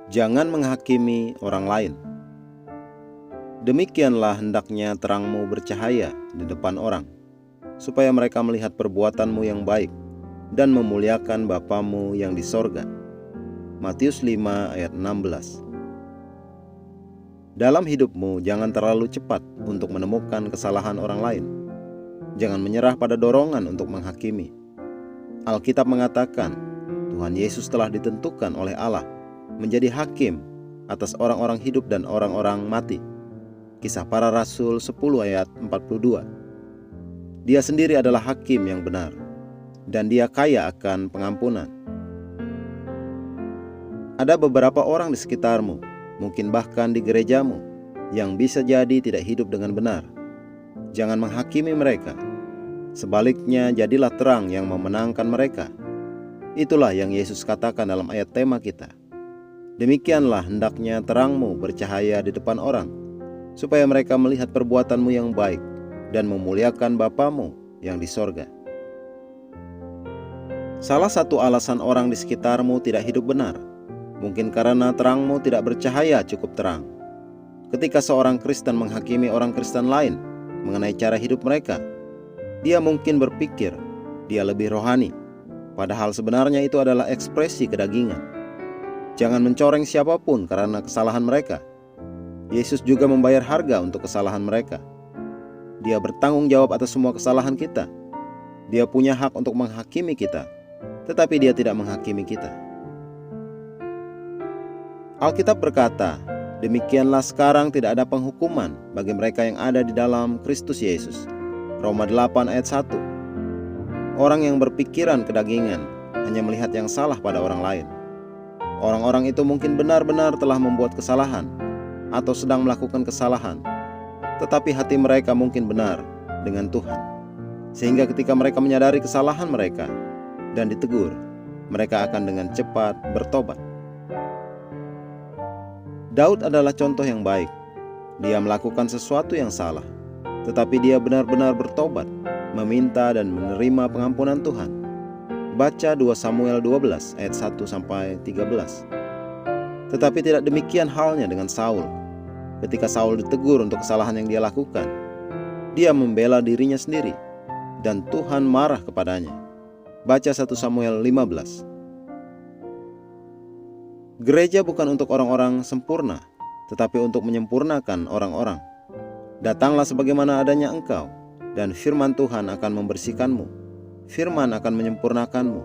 Jangan menghakimi orang lain. Demikianlah hendaknya terangmu bercahaya di depan orang, supaya mereka melihat perbuatanmu yang baik dan memuliakan Bapamu yang di sorga. Matius 5 ayat 16. Dalam hidupmu jangan terlalu cepat untuk menemukan kesalahan orang lain. Jangan menyerah pada dorongan untuk menghakimi. Alkitab mengatakan, Tuhan Yesus telah ditentukan oleh Allah menjadi hakim atas orang-orang hidup dan orang-orang mati. Kisah Para Rasul 10 ayat 42. Dia sendiri adalah hakim yang benar, dan dia kaya akan pengampunan. Ada beberapa orang di sekitarmu, mungkin bahkan di gerejamu, yang bisa jadi tidak hidup dengan benar. Jangan menghakimi mereka. Sebaliknya, jadilah terang yang memenangkan mereka. Itulah yang Yesus katakan dalam ayat tema kita. Demikianlah hendaknya terangmu bercahaya di depan orang, supaya mereka melihat perbuatanmu yang baik dan memuliakan Bapamu yang di sorga. Salah satu alasan orang di sekitarmu tidak hidup benar, mungkin karena terangmu tidak bercahaya cukup terang. Ketika seorang Kristen menghakimi orang Kristen lain mengenai cara hidup mereka, dia mungkin berpikir dia lebih rohani, padahal sebenarnya itu adalah ekspresi kedagingan. Jangan mencoreng siapapun karena kesalahan mereka. Yesus juga membayar harga untuk kesalahan mereka. Dia bertanggung jawab atas semua kesalahan kita. Dia punya hak untuk menghakimi kita, tetapi dia tidak menghakimi kita. Alkitab berkata, demikianlah sekarang tidak ada penghukuman bagi mereka yang ada di dalam Kristus Yesus. Roma 8 ayat 1. Orang yang berpikiran kedagingan hanya melihat yang salah pada orang lain. Orang-orang itu mungkin benar-benar telah membuat kesalahan atau sedang melakukan kesalahan, tetapi hati mereka mungkin benar dengan Tuhan. Sehingga ketika mereka menyadari kesalahan mereka dan ditegur, mereka akan dengan cepat bertobat. Daud adalah contoh yang baik. Dia melakukan sesuatu yang salah, tetapi dia benar-benar bertobat, meminta dan menerima pengampunan Tuhan. Baca 2 Samuel 12 ayat 1-13. Tetapi tidak demikian halnya dengan Saul. Ketika Saul ditegur untuk kesalahan yang dia lakukan, dia membela dirinya sendiri, dan Tuhan marah kepadanya. Baca 1 Samuel 15. Gereja bukan untuk orang-orang sempurna, tetapi untuk menyempurnakan orang-orang. Datanglah sebagaimana adanya engkau, dan firman Tuhan akan membersihkanmu. Firman akan menyempurnakanmu.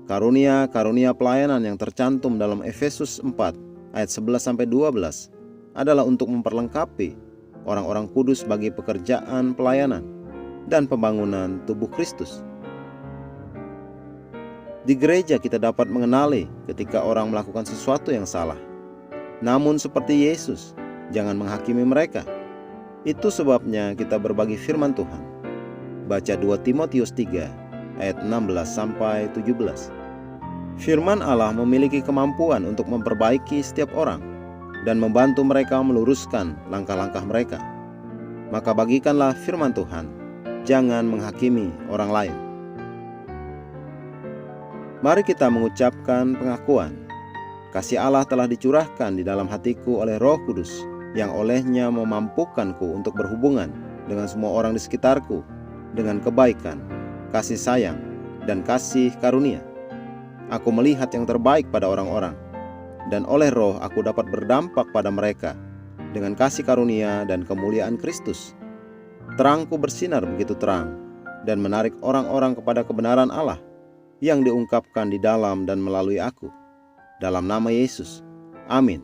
Karunia-karunia pelayanan yang tercantum dalam Efesus 4 ayat 11-12 adalah untuk memperlengkapi orang-orang kudus bagi pekerjaan pelayanan dan pembangunan tubuh Kristus. Di gereja kita dapat mengenali ketika orang melakukan sesuatu yang salah. Namun seperti Yesus, jangan menghakimi mereka. Itu sebabnya kita berbagi firman Tuhan. Baca 2 Timotius 3 ayat 16-17. Firman Allah memiliki kemampuan untuk memperbaiki setiap orang dan membantu mereka meluruskan langkah-langkah mereka. Maka bagikanlah firman Tuhan, jangan menghakimi orang lain. Mari kita mengucapkan pengakuan. Kasih Allah telah dicurahkan di dalam hatiku oleh Roh Kudus, yang olehnya memampukanku untuk berhubungan dengan semua orang di sekitarku dengan kebaikan, kasih sayang, dan kasih karunia. Aku melihat yang terbaik pada orang-orang, dan oleh Roh aku dapat berdampak pada mereka dengan kasih karunia dan kemuliaan Kristus. Terangku bersinar begitu terang dan menarik orang-orang kepada kebenaran Allah yang diungkapkan di dalam dan melalui aku. Dalam nama Yesus, amin.